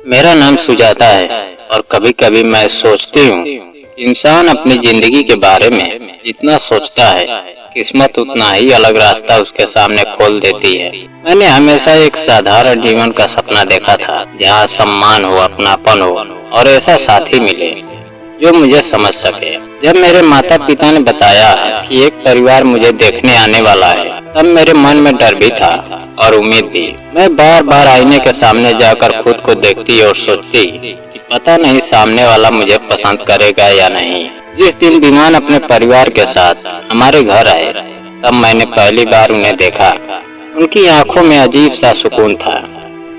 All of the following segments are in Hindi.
मेरा नाम सुजाता है और कभी कभी मैं सोचती हूँ इंसान अपनी जिंदगी के बारे में जितना सोचता है किस्मत उतना ही अलग रास्ता उसके सामने खोल देती है। मैंने हमेशा एक साधारण जीवन का सपना देखा था जहाँ सम्मान हो, अपनापन हो और ऐसा साथी मिले जो मुझे समझ सके। जब मेरे माता पिता ने बताया कि एक परिवार मुझे देखने आने वाला है तब मेरे मन में डर भी था और उम्मीद भी। मैं बार बार आईने के सामने जाकर खुद को देखती और सोचती कि पता नहीं सामने वाला मुझे पसंद करेगा या नहीं। जिस दिन विमान अपने परिवार के साथ हमारे घर आए तब मैंने पहली बार उन्हें देखा। उनकी आंखों में अजीब सा सुकून था,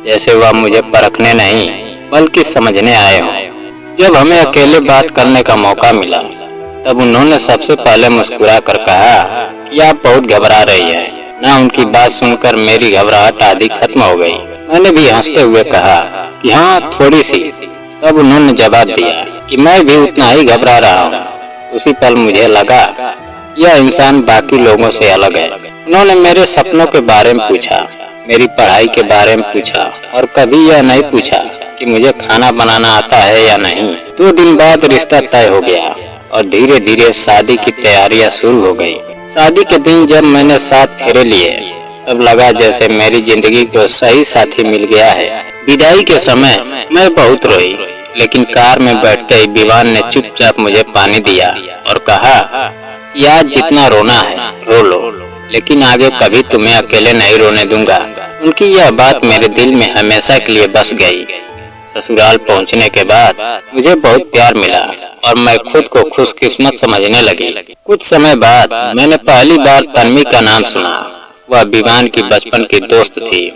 जैसे वह मुझे परखने नहीं बल्कि समझने आए हों। जब हमें अकेले बात करने का मौका मिला तब उन्होंने सबसे पहले मुस्कुरा कर कहा कि आप बहुत घबरा रही है ना। उनकी बात सुनकर मेरी घबराहट आधी खत्म हो गई। मैंने भी हंसते हुए कहा कि हाँ, थोड़ी सी। तब उन्होंने जवाब दिया कि मैं भी उतना ही घबरा रहा हूँ। उसी पल मुझे लगा यह इंसान बाकी लोगों से अलग है। उन्होंने मेरे सपनों के बारे में पूछा, मेरी पढ़ाई के बारे में पूछा और कभी यह नहीं पूछा कि मुझे खाना बनाना आता है या नहीं। 2 दिन बाद रिश्ता तय हो गया और धीरे धीरे शादी की तैयारियां शुरू हो गई। शादी के दिन जब मैंने 7 फेरे लिए तब लगा जैसे मेरी जिंदगी को सही साथी मिल गया है। विदाई के समय मैं बहुत रोई, लेकिन कार में बैठते ही विवान ने चुपचाप मुझे पानी दिया और कहा कि आज जितना रोना है रो लो, लेकिन आगे कभी तुम्हें अकेले नहीं रोने दूंगा। उनकी यह बात मेरे दिल में हमेशा के लिए बस गई। ससुराल पहुंचने के बाद मुझे बहुत प्यार मिला और मैं खुद को खुशकिस्मत समझने लगी। कुछ समय बाद मैंने पहली बार तन्वी का नाम सुना। वह विवान की बचपन की दोस्त थी।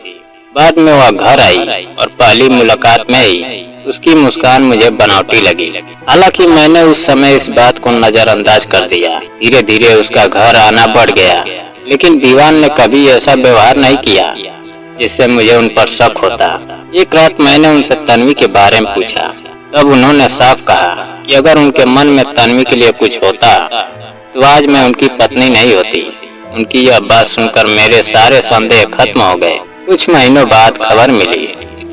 बाद में वह घर आई और पहली मुलाकात में ही उसकी मुस्कान मुझे बनावटी लगी। हालांकि मैंने उस समय इस बात को नजरअंदाज कर दिया। धीरे धीरे उसका घर आना बढ़ गया, लेकिन विवान ने कभी ऐसा व्यवहार नहीं किया जिससे मुझे उन पर शक होता। एक रात मैंने उनसे तन्वी के बारे में पूछा, तब उन्होंने साफ कहा कि अगर उनके मन में तन्वी के लिए कुछ होता तो आज मैं उनकी पत्नी नहीं होती। उनकी यह बात सुनकर मेरे सारे संदेह खत्म हो गए। कुछ महीनों बाद खबर मिली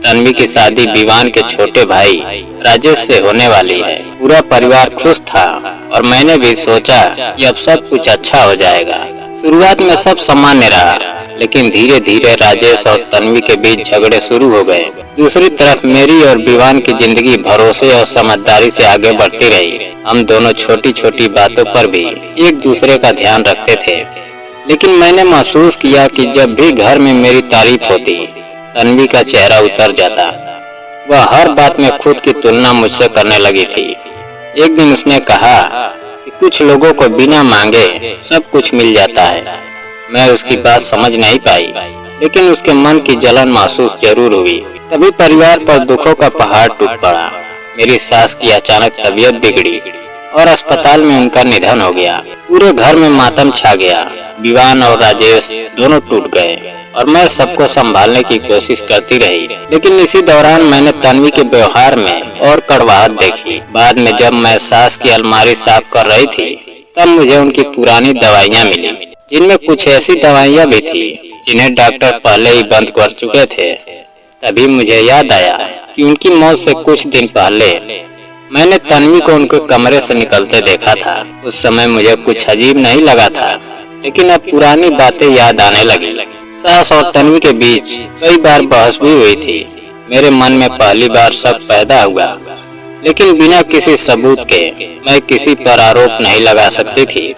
तन्वी की शादी विवान के छोटे भाई राजेश से होने वाली है। पूरा परिवार खुश था और मैंने भी सोचा कि अब सब कुछ अच्छा हो जाएगा। शुरुआत में सब सामान्य रहा, लेकिन धीरे धीरे राजेश और तन्वी के बीच झगड़े शुरू हो गए। दूसरी तरफ मेरी और विवान की जिंदगी भरोसे और समझदारी से आगे बढ़ती रही। हम दोनों छोटी छोटी बातों पर भी एक दूसरे का ध्यान रखते थे, लेकिन मैंने महसूस किया कि जब भी घर में मेरी तारीफ होती तन्वी का चेहरा उतर जाता। वह हर बात में खुद की तुलना मुझसे करने लगी थी। एक दिन उसने कहा कि कुछ लोगों को बिना मांगे सब कुछ मिल जाता है। मैं उसकी बात समझ नहीं पाई, लेकिन उसके मन की जलन महसूस जरूर हुई। तभी परिवार पर दुखों का पहाड़ टूट पड़ा। मेरी सास की अचानक तबीयत बिगड़ी और अस्पताल में उनका निधन हो गया। पूरे घर में मातम छा गया। विवान और राजेश दोनों टूट गए और मैं सबको संभालने की कोशिश करती रही। लेकिन इसी दौरान मैंने तन्वी के व्यवहार में और कड़वाहट देखी। बाद में जब मैं सास की अलमारी साफ कर रही थी तब मुझे उनकी पुरानी दवाइयाँ मिली, जिनमें कुछ ऐसी दवाइयाँ भी थी जिन्हें डॉक्टर पहले ही बंद कर चुके थे। तभी मुझे याद आया कि उनकी मौत से कुछ दिन पहले मैंने तन्वी को उनके कमरे से निकलते देखा था। उस समय मुझे कुछ अजीब नहीं लगा था, लेकिन अब पुरानी बातें याद आने लगी। सास और तन्वी के बीच कई बार बहस भी हुई थी। मेरे मन में पहली बार शक पैदा हुआ, लेकिन बिना किसी सबूत के मैं किसी पर आरोप नहीं लगा सकती थी।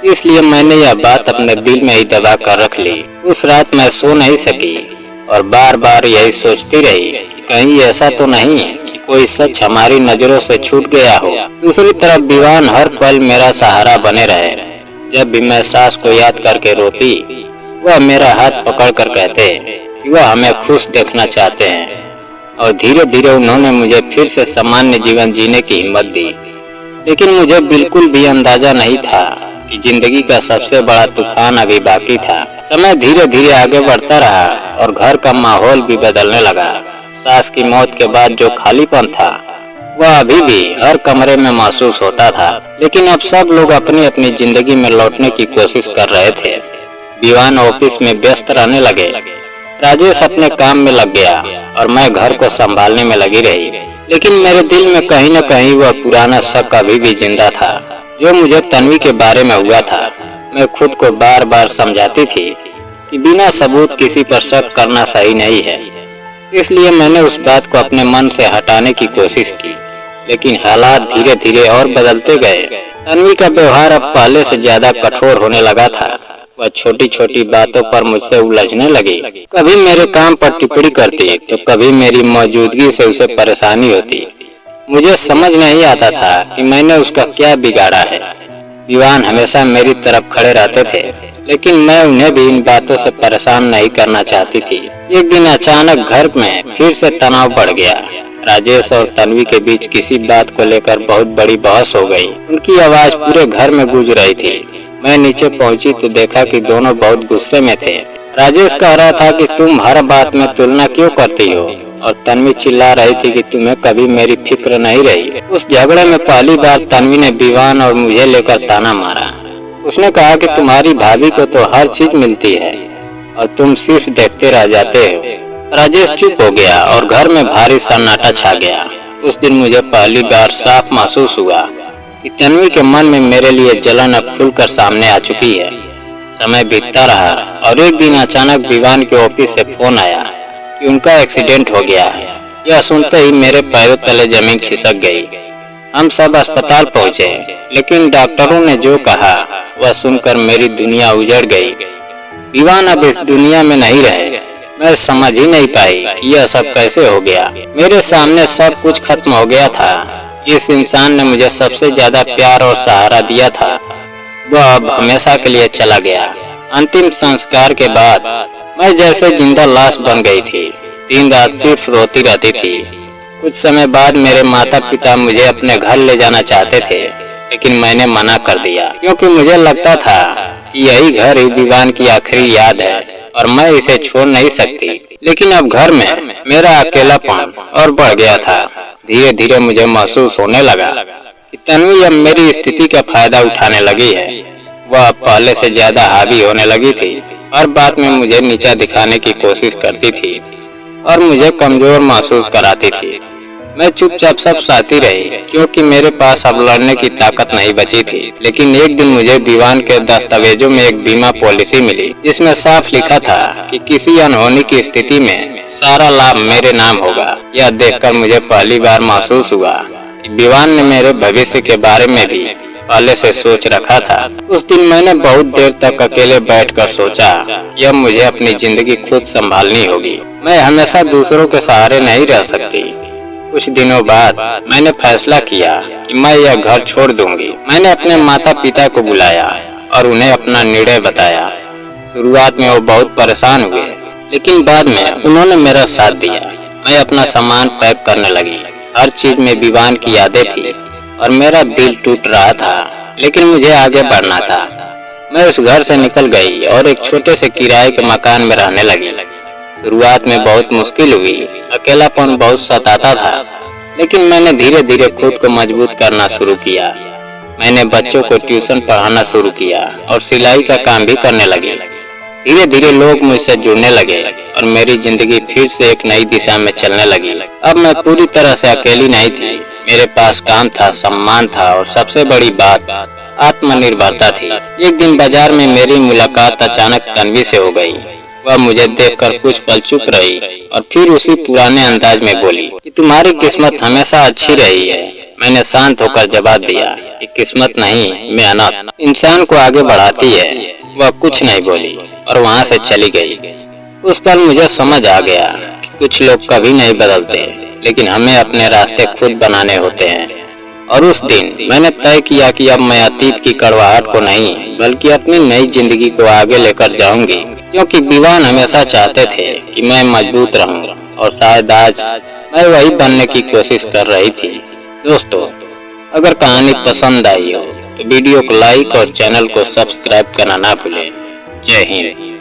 इसलिए मैंने यह बात अपने दिल में ही दबा कर रख ली। उस रात मैं सो नहीं सकी और बार बार यही सोचती रही कि कहीं ऐसा तो नहीं है कि कोई सच हमारी नजरों से छूट गया हो। दूसरी तरफ विवान हर पल मेरा सहारा बने रहे। जब भी मैं सास को याद करके रोती वह मेरा हाथ पकड़कर कहते कि वह हमें खुश देखना चाहते हैं, और धीरे धीरे उन्होंने मुझे फिर से सामान्य जीवन जीने की हिम्मत दी। लेकिन मुझे बिल्कुल भी अंदाजा नहीं था कि जिंदगी का सबसे बड़ा तूफान अभी बाकी था। समय धीरे धीरे आगे बढ़ता रहा और घर का माहौल भी बदलने लगा। सास की मौत के बाद जो खालीपन था वह अभी भी हर कमरे में महसूस होता था, लेकिन अब सब लोग अपनी अपनी जिंदगी में लौटने की कोशिश कर रहे थे। विवान ऑफिस में व्यस्त रहने लगे। राजेश अपने काम में लग गया और मैं घर को संभालने में लगी रही, लेकिन मेरे दिल में कहीं न कहीं वह पुराना शक अभी भी जिंदा था जो मुझे तन्वी के बारे में हुआ था। मैं खुद को बार बार समझाती थी कि बिना सबूत किसी पर शक करना सही नहीं है, इसलिए मैंने उस बात को अपने मन से हटाने की कोशिश की, लेकिन हालात धीरे धीरे और बदलते गए। तन्वी का व्यवहार अब पहले से ज्यादा कठोर होने लगा था। वह छोटी छोटी बातों पर मुझसे उलझने लगी। कभी मेरे काम पर टिप्पणी करती तो कभी मेरी मौजूदगी से उसे परेशानी होती। मुझे समझ नहीं आता था कि मैंने उसका क्या बिगाड़ा है। विवान हमेशा मेरी तरफ खड़े रहते थे, लेकिन मैं उन्हें भी इन बातों से परेशान नहीं करना चाहती थी। एक दिन अचानक घर में फिर से तनाव बढ़ गया। राजेश और तन्वी के बीच किसी बात को लेकर बहुत बड़ी बहस हो गई। उनकी आवाज पूरे घर में गूंज रही थी। मैं नीचे पहुंची तो देखा कि दोनों बहुत गुस्से में थे। राजेश कह रहा था कि तुम हर बात में तुलना क्यों करती हो, और तन्वी चिल्ला रही थी कि तुम्हें कभी मेरी फिक्र नहीं रही। उस झगड़े में पहली बार तन्वी ने विवान और मुझे लेकर ताना मारा। उसने कहा कि तुम्हारी भाभी को तो हर चीज मिलती है और तुम सिर्फ देखते रह जाते हो। राजेश चुप हो गया और घर में भारी सन्नाटा छा गया। उस दिन मुझे पहली बार साफ महसूस हुआ कि तन्वी के मन में मेरे लिए जलन अब खुलकर सामने आ चुकी है। समय बीतता रहा और एक दिन अचानक विवान के ऑफिस से फोन आया कि उनका एक्सीडेंट हो गया है। यह सुनते ही मेरे पैरों तले जमीन खिसक गई। हम सब अस्पताल पहुंचे, लेकिन डॉक्टरों ने जो कहा वह सुनकर मेरी दुनिया उजड़ गई। विवान अब इस दुनिया में नहीं रहे। मैं समझ ही नहीं पाई कि यह सब कैसे हो गया। मेरे सामने सब कुछ खत्म हो गया था। जिस इंसान ने मुझे सबसे ज्यादा प्यार और सहारा दिया था वह अब हमेशा के लिए चला गया। अंतिम संस्कार के बाद मैं जैसे जिंदा लाश बन गई थी। दिन रात सिर्फ रोती रहती थी। कुछ समय बाद मेरे माता पिता मुझे अपने घर ले जाना चाहते थे, लेकिन मैंने मना कर दिया क्योंकि मुझे लगता था कि यही घर ही विवान की आखिरी याद है और मैं इसे छोड़ नहीं सकती। लेकिन अब घर में मेरा अकेलापन और बढ़ गया था। धीरे धीरे मुझे महसूस होने लगा कि तन्वी अब मेरी स्थिति का फायदा उठाने लगी है। वह पहले से ज्यादा हावी होने लगी थी। हर बात में मुझे नीचा दिखाने की कोशिश करती थी और मुझे कमजोर महसूस कराती थी। मैं चुपचाप सब सहती रही क्योंकि मेरे पास अब लड़ने की ताकत नहीं बची थी। लेकिन एक दिन मुझे विवान के दस्तावेजों में एक बीमा पॉलिसी मिली जिसमें साफ लिखा था कि किसी अनहोनी की स्थिति में सारा लाभ मेरे नाम होगा। यह देखकर मुझे पहली बार महसूस हुआ कि विवान ने मेरे भविष्य के बारे में भी पहले से सोच रखा था। उस दिन मैंने बहुत देर तक अकेले बैठकर सोचा कि अब मुझे अपनी जिंदगी खुद संभालनी होगी। मैं हमेशा दूसरों के सहारे नहीं रह सकती। कुछ दिनों बाद मैंने फैसला किया कि मैं यह घर छोड़ दूंगी। मैंने अपने माता पिता को बुलाया और उन्हें अपना निर्णय बताया। शुरुआत में वो बहुत परेशान हुए, लेकिन बाद में उन्होंने मेरा साथ दिया। मैं अपना सामान पैक करने लगी। हर चीज में विवान की यादें थी और मेरा दिल टूट रहा था, लेकिन मुझे आगे बढ़ना था। मैं उस घर से निकल गई और एक छोटे से किराए के मकान में रहने लगी। शुरुआत में बहुत मुश्किल हुई, अकेलापन बहुत सताता था, लेकिन मैंने धीरे धीरे खुद को मजबूत करना शुरू किया। मैंने बच्चों को ट्यूशन पढ़ाना शुरू किया और सिलाई का काम भी करने लगी। धीरे धीरे लोग मुझसे जुड़ने लगे और मेरी जिंदगी फिर से एक नई दिशा में चलने लगी। अब मैं पूरी तरह से अकेली नहीं थी। मेरे पास काम था, सम्मान था और सबसे बड़ी बात आत्मनिर्भरता थी। एक दिन बाजार में मेरी मुलाकात अचानक तन्वी से हो गई। वह मुझे देखकर कुछ पल चुप रही और फिर उसी पुराने अंदाज में बोली कि तुम्हारी किस्मत हमेशा अच्छी रही है। मैंने शांत होकर जवाब दिया कि किस्मत नहीं, मेहनत इंसान को आगे बढ़ाती है। वह कुछ नहीं बोली और वहाँ से चली गई। उस पर मुझे समझ आ गया कि कुछ लोग कभी नहीं बदलते, लेकिन हमें अपने रास्ते खुद बनाने होते हैं। और उस दिन मैंने तय किया कि अब मैं अतीत की कड़वाहट को नहीं बल्कि अपनी नई जिंदगी को आगे लेकर जाऊंगी, क्योंकि विवान हमेशा चाहते थे कि मैं मजबूत रहूं और शायद आज मैं वही बनने की कोशिश कर रही थी। दोस्तों, अगर कहानी पसंद आई हो तो वीडियो को लाइक और चैनल को सब्सक्राइब करना ना भूलें। जय हिंद।